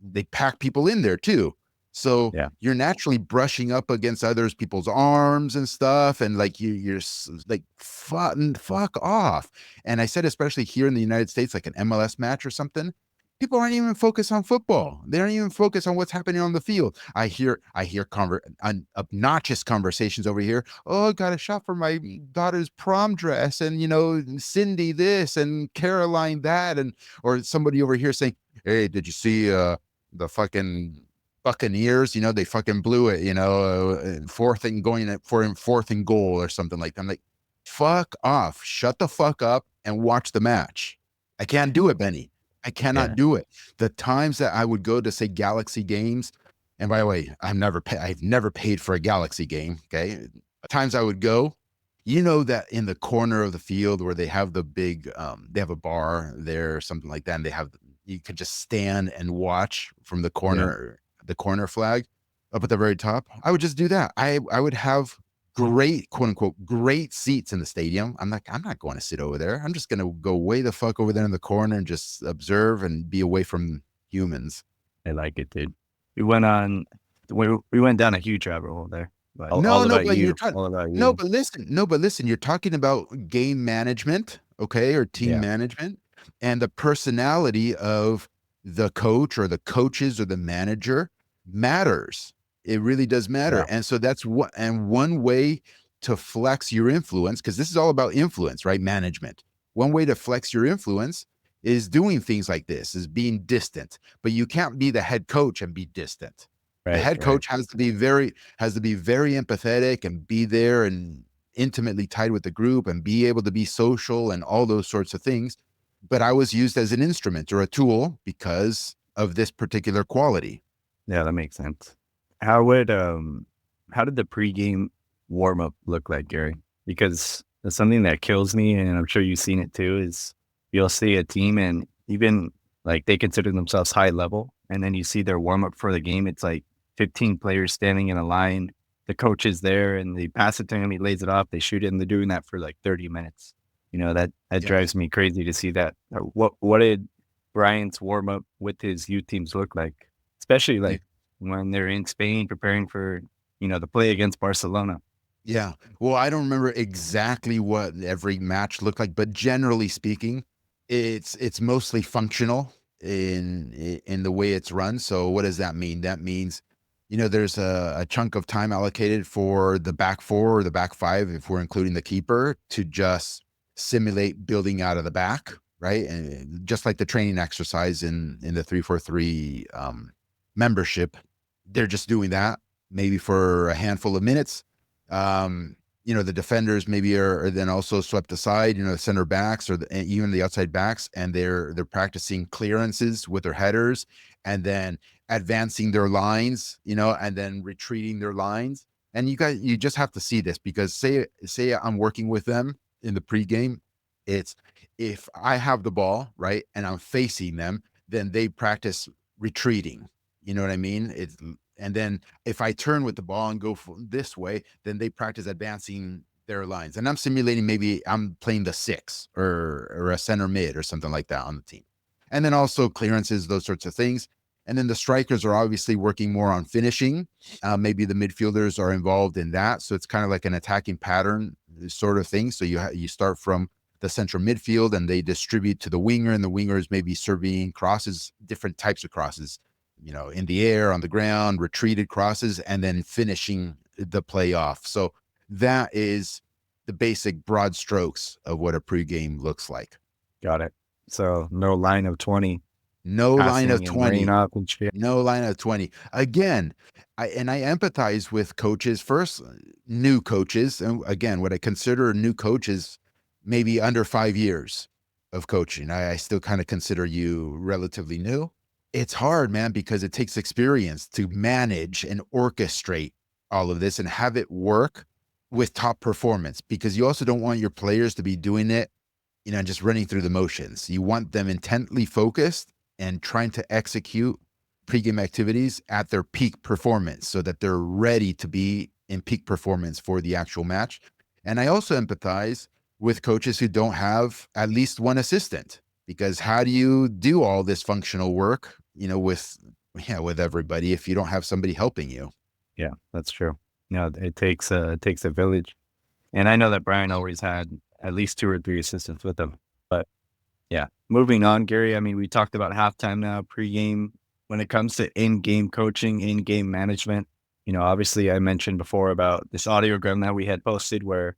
they pack people in there too. So Yeah. you're naturally brushing up against others people's arms and stuff, and like like, fuck off. And I said, especially here in the United States, like an MLS match or something, people aren't even focused on football. They aren't even focused on what's happening on the field. I hear obnoxious conversations over here. "Oh, I got a shot for my daughter's prom dress, and Cindy this and Caroline that," and or somebody over here saying, "Hey, did you see the fucking Buccaneers? They fucking blew it. Fourth and going for fourth and goal or something like that." I'm like, fuck off. Shut the fuck up and watch the match. I can't do it, Benny. I cannot Yeah. do it. The times that I would go to say Galaxy games, and by the way, I've never paid for a Galaxy game. Okay. Times I would go, that in the corner of the field where they have the big they have a bar there or something like that, and you could just stand and watch from Yeah. the corner flag up at the very top. I would just do that. I would have great, quote unquote, great seats in the stadium. I'm not going to sit over there. I'm just going to go way the fuck over there in the corner and just observe and be away from humans. I like it, dude. We went on we went down a huge rabbit hole there. But all No, no, about but you're you. talking. All about No, you. but listen, no, but listen, you're talking about game management, okay, or team Yeah. management, and the personality of the coach or the coaches or the manager matters. It really does matter. Yeah. And so one way to flex your influence, because this is all about influence, right? Management. One way to flex your influence is doing things like this, is being distant. But you can't be the head coach and be distant. The Right. head Right. coach has to be very empathetic and be there and intimately tied with the group and be able to be social and all those sorts of things. But I was used as an instrument or a tool because of this particular quality. Yeah, that makes sense. How would how did the pregame warm up look like, Gary? Because it's something that kills me, and I'm sure you've seen it too, is you'll see a team and even like they consider themselves high level, and then you see their warm up for the game. It's like 15 players standing in a line. The coach is there and they pass it to him, he lays it off, they shoot it, and they're doing that for like 30 minutes. That Yes. drives me crazy to see that. What did Brian's warm up with his youth teams look like? Especially Yeah. like when they're in Spain preparing for, the play against Barcelona. Yeah. Well, I don't remember exactly what every match looked like, but generally speaking, it's mostly functional in the way it's run. So what does that mean? That means, there's a chunk of time allocated for the back four or the back five, if we're including the keeper, to just simulate building out of the back, right? And just like the training exercise in the 3-4-3 membership, they're just doing that maybe for a handful of minutes. The defenders maybe are then also swept aside, center backs or even the outside backs, and they're practicing clearances with their headers and then advancing their lines, and then retreating their lines. And you just have to see this because say I'm working with them in the pregame, it's if I have the ball, right, and I'm facing them, then they practice retreating. You know what I mean? And then if I turn with the ball and go this way, then they practice advancing their lines. And I'm simulating maybe I'm playing the six or a center mid or something like that on the team. And then also clearances, those sorts of things. And then the strikers are obviously working more on finishing. Maybe the midfielders are involved in that. So it's kind of like an attacking pattern sort of thing. So you start from the central midfield and they distribute to the winger, and the wingers maybe serving crosses, different types of crosses, in the air, on the ground, retreated crosses, and then finishing the play off. So that is the basic broad strokes of what a pregame looks like. Got it. So no line of 20 No line of passing and laying 20. off and shit. No line of 20. Again, I empathize with coaches first, new coaches. And again, what I consider new coaches, maybe under 5 years of coaching. I still kind of consider you relatively new. It's hard, man, because it takes experience to manage and orchestrate all of this and have it work with top performance, because you also don't want your players to be doing it, just running through the motions. You want them intently focused and trying to execute pregame activities at their peak performance so that they're ready to be in peak performance for the actual match. And I also empathize with coaches who don't have at least one assistant, because how do you do all this functional work, with everybody if you don't have somebody helping you? Yeah, that's true. It takes a village. And I know that Brian always had at least 2 or 3 assistants with him. But yeah, moving on, Gary. I mean, we talked about halftime now, pregame. When it comes to in-game coaching, in-game management, obviously I mentioned before about this audiogram that we had posted where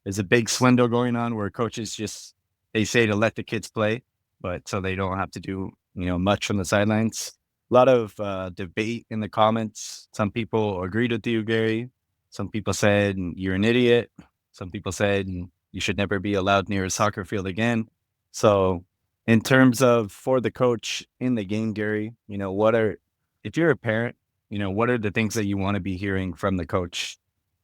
there's a big swindle going on where coaches just they say to let the kids play, but so they don't have to do, much from the sidelines. A lot of debate in the comments. Some people agreed with you, Gary. Some people said you're an idiot. Some people said you should never be allowed near a soccer field again. So, in terms of for the coach in the game, Gary, if you're a parent, what are the things that you want to be hearing from the coach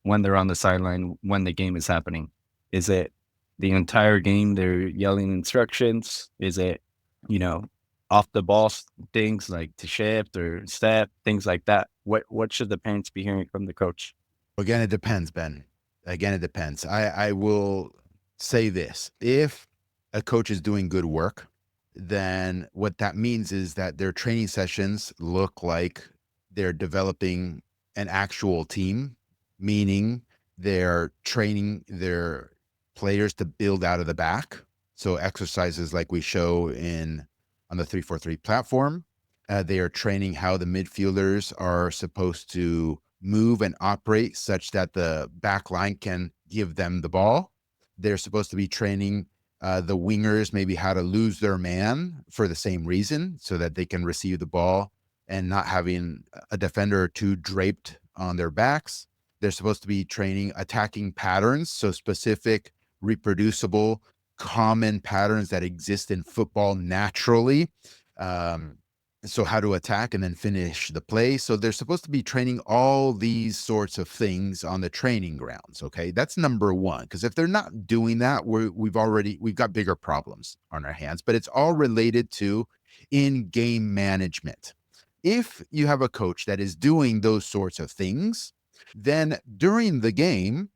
when they're on the sideline when the game is happening? Is it the entire game they're yelling instructions? Is it, you know, off the ball things like to shift or step, things like that? What should the parents be hearing from the coach? Again, it depends, Ben. Again, it depends. I will say this. If a coach is doing good work, then what that means is that their training sessions look like they're developing an actual team, meaning they're training their players to build out of the back. So exercises like we show in on the 3-4-3 platform, they are training how the midfielders are supposed to move and operate such that the back line can give them the ball. They're supposed to be training the wingers maybe how to lose their man for the same reason so that they can receive the ball and not having a defender or two draped on their backs. They're supposed to be training attacking patterns, so specific, reproducible, common patterns that exist in football naturally. So how to attack and then finish the play. So they're supposed to be training all these sorts of things on the training grounds. Okay, that's number one. Because if they're not doing that, we've got bigger problems on our hands. But it's all related to in-game management. If you have a coach that is doing those sorts of things, then during the game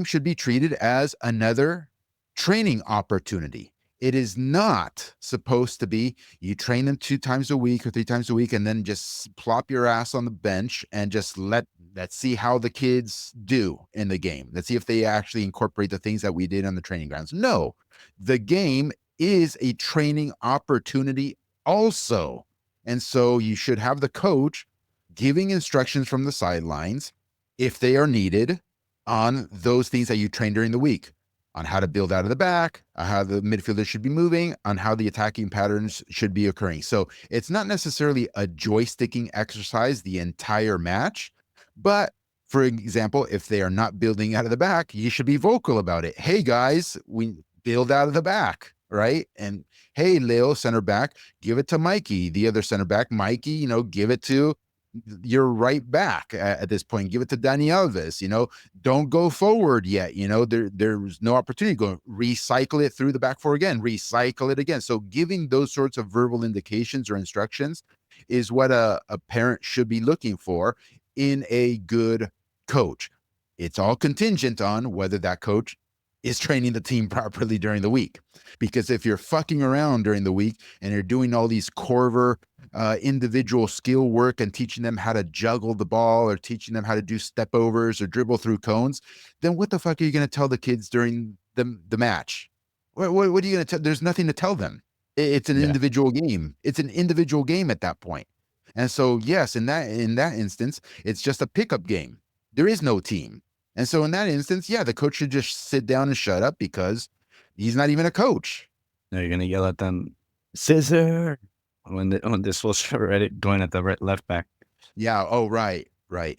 should be treated as another training opportunity. It is not supposed to be you train them 2 times a week or 3 times a week and then just plop your ass on the bench and just let's see how the kids do in the game. Let's see if they actually incorporate the things that we did on the training grounds. No, the game is a training opportunity also. And so you should have the coach giving instructions from the sidelines if they are needed on those things that you train during the week, on how to build out of the back, how the midfielders should be moving, on how the attacking patterns should be occurring. So it's not necessarily a joysticking exercise the entire match, but for example, if they are not building out of the back, you should be vocal about it. Hey guys, we build out of the back, right? And hey, Leo, center back, give it to Mikey, the other center back. Mikey, give it to your right back at this point. Give it to Dani Alves. Don't go forward yet. There's no opportunity. Go recycle it through the back four again. Recycle it again. So giving those sorts of verbal indications or instructions is what a parent should be looking for in a good coach. It's all contingent on whether that coach is training the team properly during the week. Because if you're fucking around during the week and you're doing all these Corver individual skill work and teaching them how to juggle the ball or teaching them how to do step overs or dribble through cones, then what the fuck are you going to tell the kids during the match? What are you going to tell? There's nothing to tell them. It's an Yeah. individual game. It's an individual game at that point. And so, yes, in that instance, it's just a pickup game. There is no team. And so in that instance, yeah, the coach should just sit down and shut up because he's not even a coach. No, you're gonna yell at them, scissor, when this was already going at the left back. Yeah. Oh, right. Right.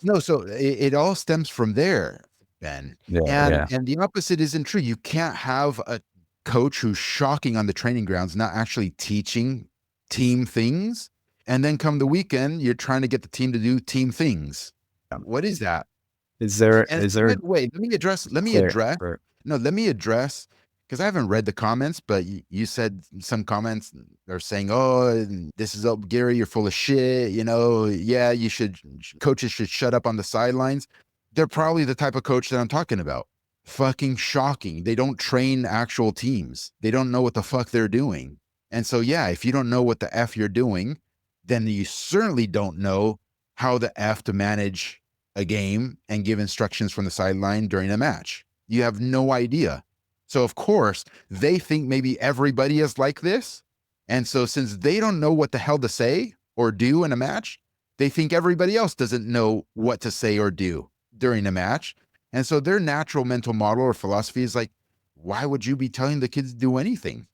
No, so it all stems from there, Ben. Yeah, And yeah. and the opposite isn't true. You can't have a coach who's shocking on the training grounds, not actually teaching team things. And then come the weekend, you're trying to get the team to do team things. What is that? Is there And is there by a the way, clear for let me address because I haven't read the comments, but you said some comments are saying, "Oh, this is up, Gary. You're full of shit." Yeah, coaches should shut up on the sidelines. They're probably the type of coach that I'm talking about. Fucking shocking. They don't train actual teams. They don't know what the fuck they're doing. And so, yeah, if you don't know what the f you're doing, then you certainly don't know how the f to manage a game and give instructions from the sideline during a match. You have no idea. So, of course, they think maybe everybody is like this. And so, since they don't know what the hell to say or do in a match, they think everybody else doesn't know what to say or do during a match. And so, their natural mental model or philosophy is like, why would you be telling the kids to do anything?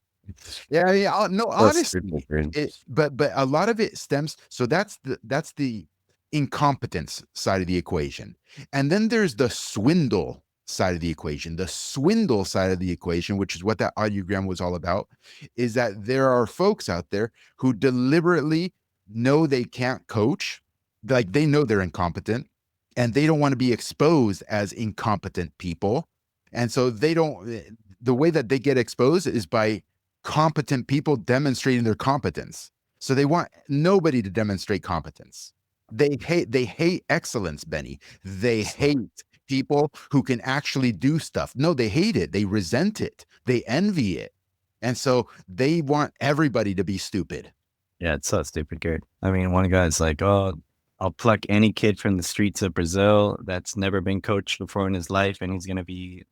Yeah, I mean, no, plus triple honestly, green. but a lot of it stems. So that's the incompetence side of the equation, and then there's the swindle side of the equation. The swindle side of the equation, which is what that audiogram was all about, is that there are folks out there who deliberately know they can't coach, like they know they're incompetent, and they don't want to be exposed as incompetent people, and so they don't. The way that they get exposed is by competent people demonstrating their competence. So they want nobody to demonstrate competence. They hate excellence, Benny. They hate people who can actually do stuff. No, they hate it. They resent it. They envy it. And so they want everybody to be stupid. Yeah, it's so stupid, Gary. I mean, one guy's like, "Oh, I'll pluck any kid from the streets of Brazil that's never been coached before in his life, and he's gonna be,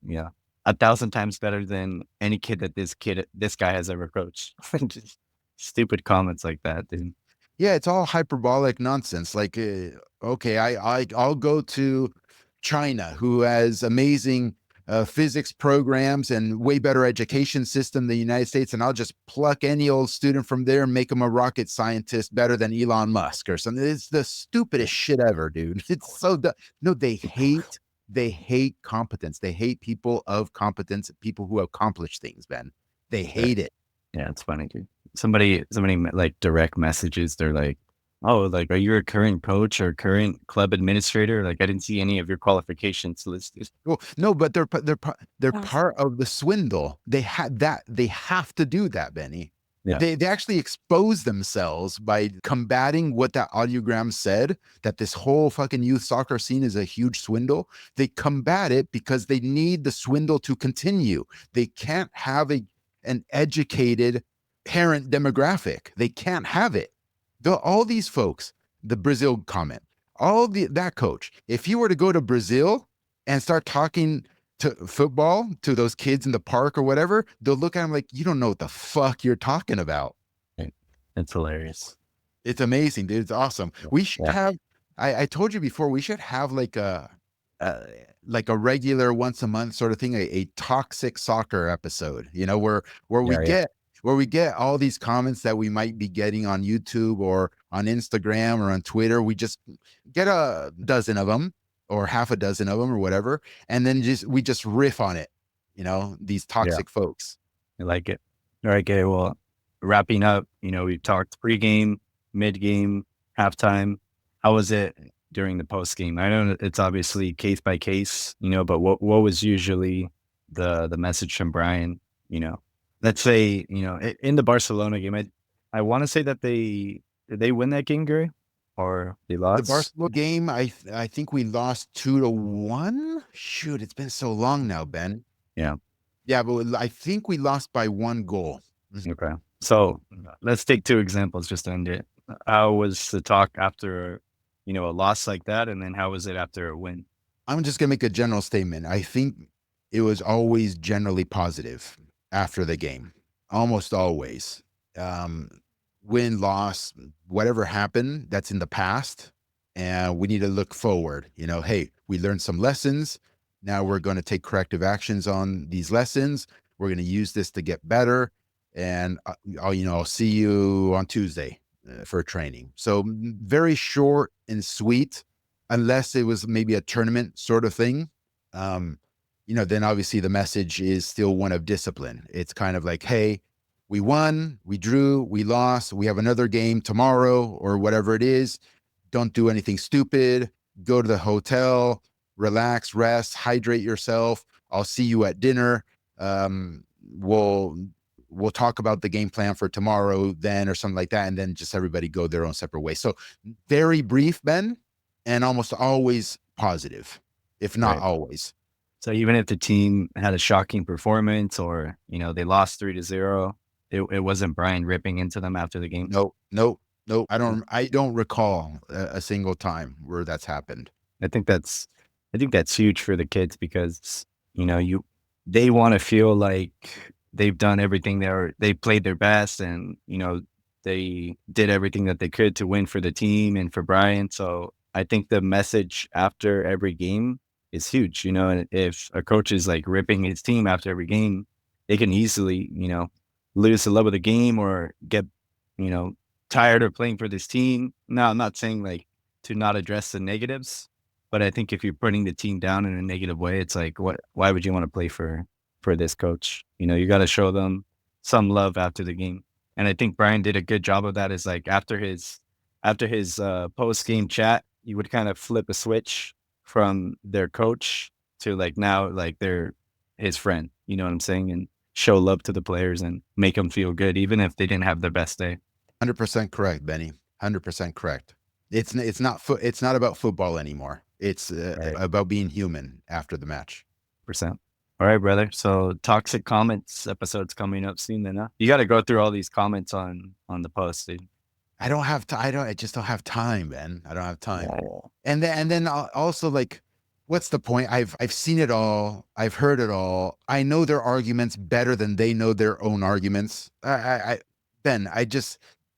1,000 times better than any kid that this guy has ever coached." Just stupid comments like that, dude. Yeah, it's all hyperbolic nonsense. Like, okay, I'll go to China, who has amazing physics programs and way better education system than the United States, and I'll just pluck any old student from there and make him a rocket scientist better than Elon Musk or something. It's the stupidest shit ever, dude. It's so no, they hate competence. They hate people of competence, people who accomplish things, man. They hate it. Yeah, it's funny, dude. Somebody like direct messages. They're like, "Oh, like, are you a current coach or current club administrator? Like, I didn't see any of your qualifications listed." Well, no, but they're part of the swindle. They have to do that, Benny. Yeah, They actually expose themselves by combating what that audiogram said, that this whole fucking youth soccer scene is a huge swindle. They combat it because they need the swindle to continue. They can't have an educated parent demographic. They can't have it. All these folks, the Brazil comment, that coach, if you were to go to Brazil and start talking to football to those kids in the park or whatever, they'll look at him like, you don't know what the fuck you're talking about. right. It's hilarious. It's amazing, dude. It's awesome. We should Yeah, have, I told you before, we should have like a regular once a month sort of thing, a toxic soccer episode, where we yeah, yeah, get all these comments that we might be getting on YouTube or on Instagram or on Twitter. We just get a dozen of them or half a dozen of them or whatever, and then we just riff on it, these yeah. toxic folks. I like it. All right, okay. Well, wrapping up. We've talked pregame, mid-game, halftime. How was it during the post-game? I know it's obviously case by case, but what was usually the message from Brian? Let's say in the Barcelona game, I want to say that did they win that game, Gary, or they The lost? Barcelona game, I think we lost 2-1. Shoot, it's been so long now, Ben. Yeah. Yeah, but I think we lost by 1 goal. Okay. So let's take two examples just to end it. How was the talk after, a loss like that? And then how was it after a win? I'm just gonna make a general statement. I think it was always generally positive after the game, almost always. Um, Win, loss, whatever happened, that's in the past, and we need to look forward. Hey, we learned some lessons. Now we're going to take corrective actions on these lessons. We're going to use this to get better, and I'll see you on Tuesday for training. So very short and sweet, unless it was maybe a tournament sort of thing. Then obviously the message is still one of discipline. It's kind of like, hey, we won, we drew, we lost, we have another game tomorrow or whatever it is. Don't do anything stupid. Go to the hotel, relax, rest, hydrate yourself. I'll see you at dinner. We'll talk about the game plan for tomorrow then or something like that. And then just everybody go their own separate way. So very brief, Ben, and almost always positive, if not Right. always. So even if the team had a shocking performance or, they lost 3-0, it wasn't Brian ripping into them after the game. No, no, no. I don't recall a single time where that's happened. I think that's huge for the kids because, they want to feel like they've done everything they played their best and, they did everything that they could to win for the team and for Brian. So I think the message after every game is huge, and if a coach is like ripping his team after every game, they can easily, lose the love of the game or get, tired of playing for this team. Now, I'm not saying like to not address the negatives, but I think if you're putting the team down in a negative way, it's like, why would you want to play for this coach? You got to show them some love after the game. And I think Brian did a good job of that. Is like after his post game chat, you would kind of flip a switch from their coach to like now like they're his friend. You know what I'm saying? And show love to the players and make them feel good, even if they didn't have their best day. 100% correct, Benny. 100% correct. It's not about football anymore. It's Right. about being human after the match. Percent. All right, brother. So toxic comments episode's coming up soon then, huh? You got to go through all these comments on the post, dude. I don't have time. I just don't have time, Ben. I don't have time. Yeah. And then also like, what's the point? I've seen it all. I've heard it all. I know their arguments better than they know their own arguments. Ben,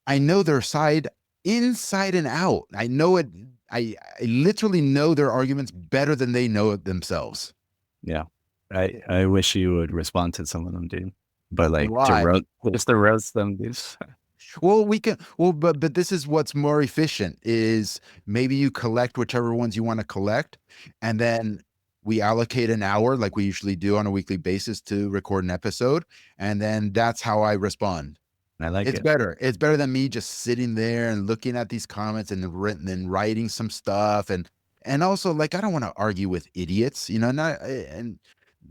I know their side inside and out. I know it. I literally know their arguments better than they know it themselves. Yeah. I wish you would respond to some of them, dude. But like to Why? roast, just to roast them, dude. Well, we can. Well, but this is what's more efficient is maybe you collect whichever ones you want to collect, and then we allocate an hour like we usually do on a weekly basis to record an episode, and then that's how I respond. I like It's it. better. It's better than me just sitting there and looking at these comments and then writing some stuff and also like I don't want to argue with idiots, not and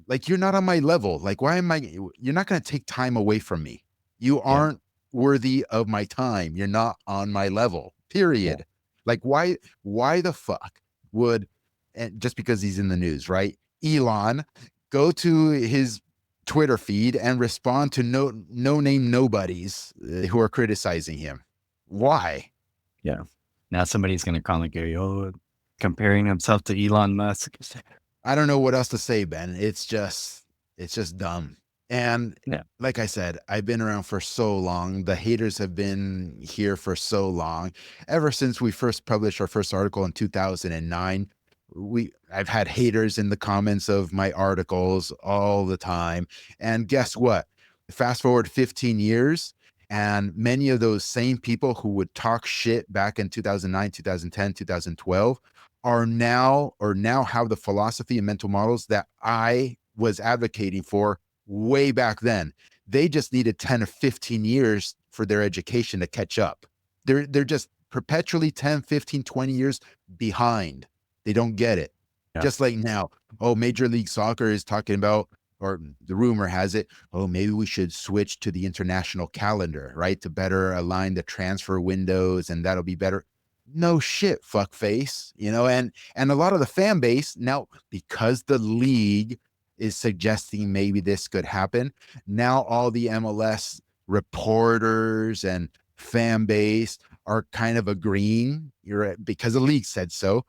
like you're not on my level. Like why am I you're not going to take time away from me. You Yeah, aren't worthy of my time. You're not on my level. yeah, Period. Like why the fuck would and just because he's in the news, right? Elon go to his Twitter feed and respond to no name nobodies who are criticizing him. Why? yeah. Now somebody's gonna comment Gary, comparing himself to Elon Musk. I don't know what else to say, Ben. It's just dumb. And Yeah, like I said, I've been around for so long. The haters have been here for so long. Ever since we first published our first article in 2009, I've had haters in the comments of my articles all the time. And guess what? Fast forward 15 years, and many of those same people who would talk shit back in 2009, 2010, 2012 are now have the philosophy and mental models that I was advocating for way back then. They just needed 10 or 15 years for their education to catch up. They're just perpetually 10, 15, 20 years behind. They don't get it. yeah, Just like now, oh, Major League Soccer is talking about, or the rumor has it, oh, maybe we should switch to the international calendar, right? To better align the transfer windows and that'll be better. No shit, fuckface, and a lot of the fan base now, because the league is suggesting maybe this could happen. Now all the MLS reporters and fan base are kind of agreeing. Because the league said so.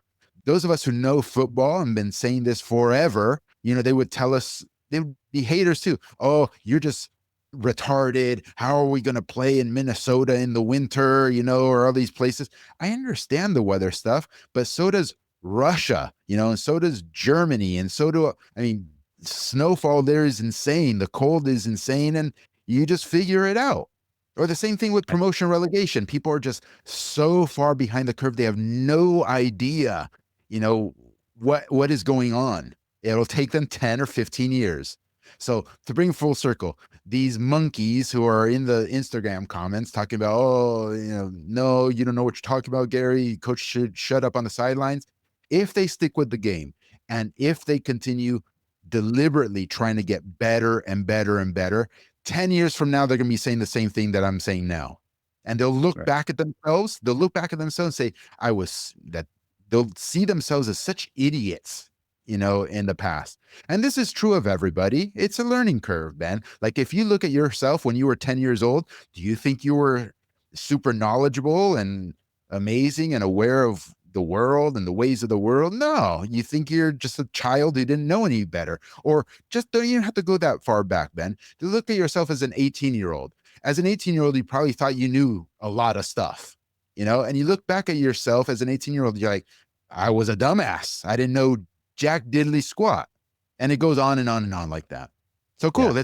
Those of us who know football and been saying this forever, they would tell us they would be haters too. Oh, you're just retarded. How are we going to play in Minnesota in the winter, or all these places? I understand the weather stuff, but so does Russia, and so does Germany. And so do, I mean, snowfall there is insane. The cold is insane. And you just figure it out. Or the same thing with right, promotion relegation. People are just so far behind the curve. They have no idea, you know, what is going on. It'll take them 10 or 15 years. So to bring full circle, these monkeys who are in the Instagram comments talking about, oh, no, you don't know what you're talking about, Gary. Coach should shut up on the sidelines. If they stick with the game and if they continue deliberately trying to get better and better and better, 10 years from now, they're going to be saying the same thing that I'm saying now. And they'll look right. back at themselves. They'll look back at themselves and say, they'll see themselves as such idiots, in the past. And this is true of everybody. It's a learning curve, man. Like if you look at yourself when you were 10 years old, do you think you were super knowledgeable and amazing and aware of the world and the ways of the world? No, you think you're just a child who didn't know any better. Or just don't even have to go that far back, Ben. To look at yourself as an 18-year-old. As an 18-year-old, you probably thought you knew a lot of stuff, and you look back at yourself as an 18-year-old, you're like, I was a dumbass. I didn't know jack diddly squat. And it goes on and on and on like that. So cool. Yeah.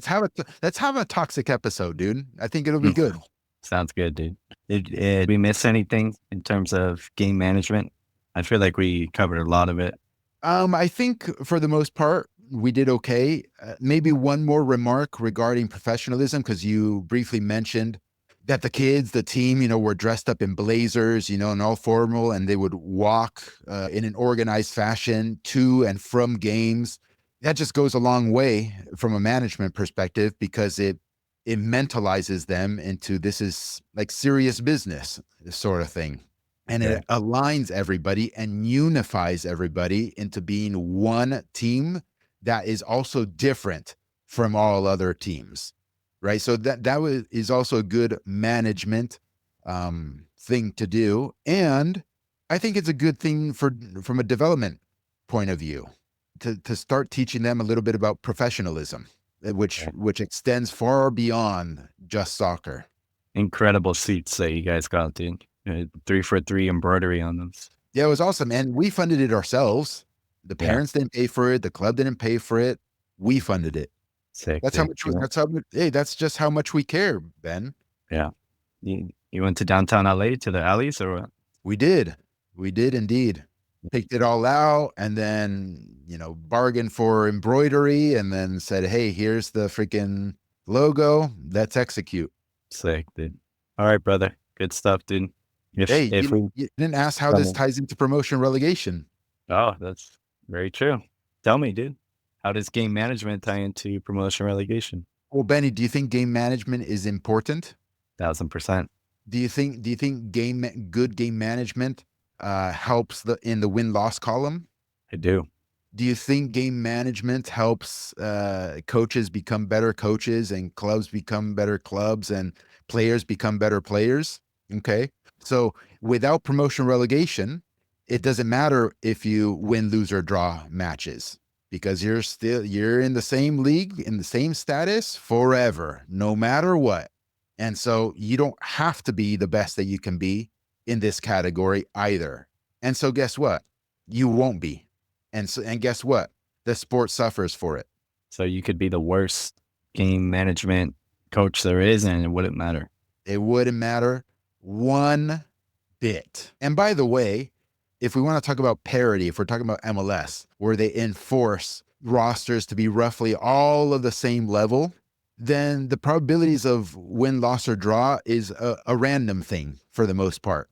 Let's have a toxic episode, dude. I think it'll be good. Sounds good, dude. Did we miss anything in terms of game management? I feel like we covered a lot of it. I think for the most part, we did okay. Maybe one more remark regarding professionalism, because you briefly mentioned that the kids, the team, were dressed up in blazers, and all formal, and they would walk in an organized fashion to and from games. That just goes a long way from a management perspective because it mentalizes them into this is like serious business sort of thing. And it Right. aligns everybody and unifies everybody into being one team that is also different from all other teams, right? So is also a good management thing to do, and I think it's a good thing from a development point of view to start teaching them a little bit about professionalism, which Right. which extends far beyond just soccer. Incredible seats that you guys got, dude. 3 for 3 embroidery on them. Yeah, it was awesome, and we funded it ourselves. The Yeah. parents didn't pay for it, the club didn't pay for it. We funded it. Sick, That's how dude. much. That's how much. Hey, that's just how much we care, Ben. Yeah. You went to downtown LA to the alleys or what? We did. We did indeed. Picked it all out and then, bargained for embroidery and then said, hey, here's the freaking logo. Let's execute. Sick, dude. All right, brother. Good stuff, dude. Hey, If we you didn't ask how come this ties into promotion relegation. Oh, that's very true. Tell me, dude. How does game management tie into promotion relegation? Well, Benny, do you think game management is important? 1000%. Do you think good game management helps in the win-loss column? I do. Do you think game management helps coaches become better coaches and clubs become better clubs and players become better players? Okay. So without promotion relegation, it doesn't matter if you win, lose, or draw matches because you're in the same league, in the same status forever, no matter what. And so you don't have to be the best that you can be in this category either. And so guess what? You won't be. And guess what? The sport suffers for it. So you could be the worst game management coach there is, and it wouldn't matter. It wouldn't matter one bit. And by the way, if we want to talk about parity, if we're talking about MLS, where they enforce rosters to be roughly all of the same level, then the probabilities of win, loss, or draw is a random thing for the most part,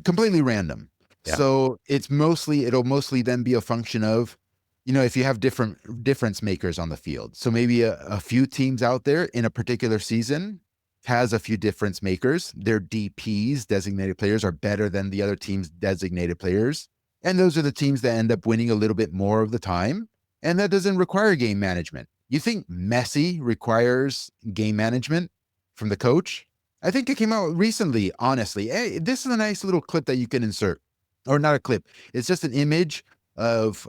completely random. Yeah. So it'll mostly then be a function of, if you have difference makers on the field. So maybe a few teams out there in a particular season has a few difference makers. Their DPs, designated players, are better than the other team's designated players. And those are the teams that end up winning a little bit more of the time. And that doesn't require game management. You think Messi requires game management from the coach? I think it came out recently, honestly. Hey, this is a nice little clip that you can insert. Or not a clip. It's just an image of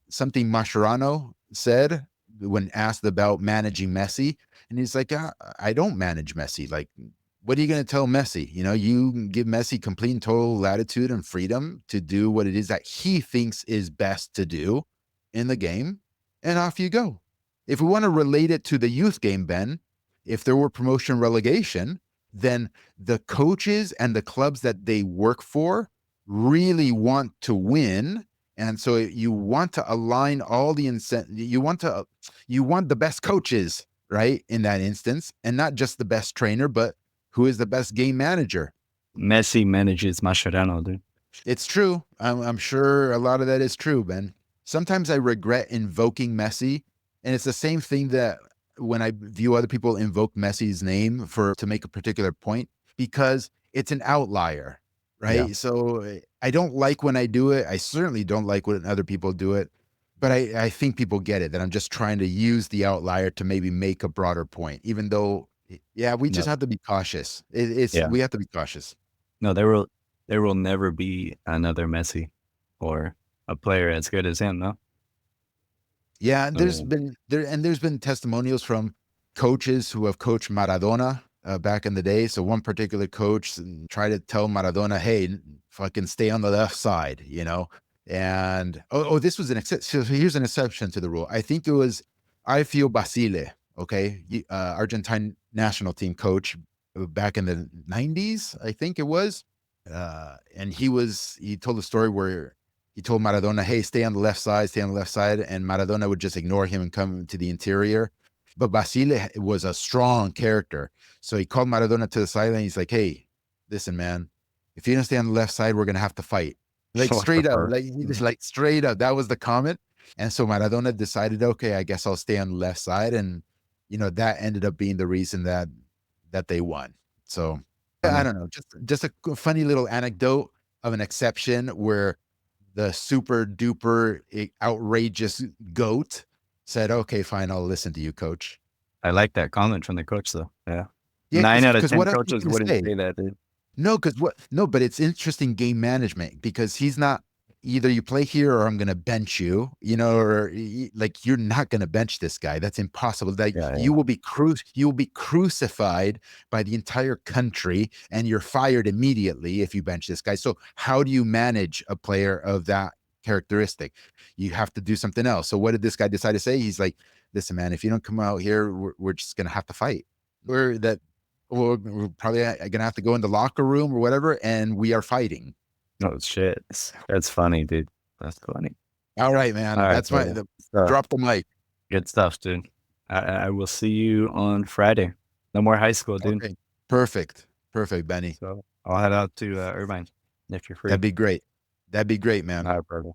something Mascherano said when asked about managing Messi. And he's like, I don't manage Messi. Like, what are you going to tell Messi? You give Messi complete and total latitude and freedom to do what it is that he thinks is best to do in the game. And off you go. If we want to relate it to the youth game, Ben, if there were promotion relegation, then the coaches and the clubs that they work for really want to win. And so you want to align all the you want the best coaches, right? In that instance, and not just the best trainer, but who is the best game manager. Messi manages Mascherano, dude. It's true. I'm sure a lot of that is true, Ben. Sometimes I regret invoking Messi. And it's the same thing that when I view other people invoke Messi's name to make a particular point, because it's an outlier, right? Yeah. So I don't like when I do it. I certainly don't like when other people do it. But I think people get it, that I'm just trying to use the outlier to maybe make a broader point, even though, yeah, we just No. have to be cautious. Yeah. We have to be cautious. No, there will never be another Messi or a player as good as him, no? Yeah, there's So, been testimonials from coaches who have coached Maradona back in the day. So one particular coach tried to tell Maradona, "Hey, fucking stay on the left side," And this was an exception. So here's an exception to the rule. I think it was Alfio Basile, okay, Argentine national team coach back in the 90s, I think it was. And he told a story where he told Maradona, "Hey, stay on the left side, stay on the left side," and Maradona would just ignore him and come to the interior. But Basile was a strong character, so he called Maradona to the sideline. He's like, "Hey, listen, man, if you don't stay on the left side, we're gonna have to fight." Like what the straight up, fuck? like straight up. That was the comment. And so Maradona decided, okay, I guess I'll stay on the left side, and that ended up being the reason that they won. So I Funny. don't know, just a funny little anecdote of an exception where the super duper outrageous goat said, "Okay, fine, I'll listen to you, coach." I like that comment from the coach, though. Yeah. Yeah, 9 out of because 10 what else are you coaches gonna wouldn't say? say that, dude. No, because what? No, but it's interesting game management because he's not, either you play here or I'm going to bench you, or like you're not going to bench this guy. That's impossible. Like Yeah, you yeah. will be crucified by the entire country and you're fired immediately if you bench this guy. So how do you manage a player of that characteristic. You have to do something else. So what did this guy decide to say? He's like, listen, man, if you don't come out here, we're just going to have to fight. We're probably going to have to go in the locker room or whatever. And we are fighting. Oh, shit. That's funny, dude. That's funny. All right, man. All right, That's brother. drop the mic. Good stuff, dude. I will see you on Friday. No more high school, dude. Okay. Perfect, Benny. So I'll head out to Irvine if you're free. That'd be great. That'd be great, man. All right, brother.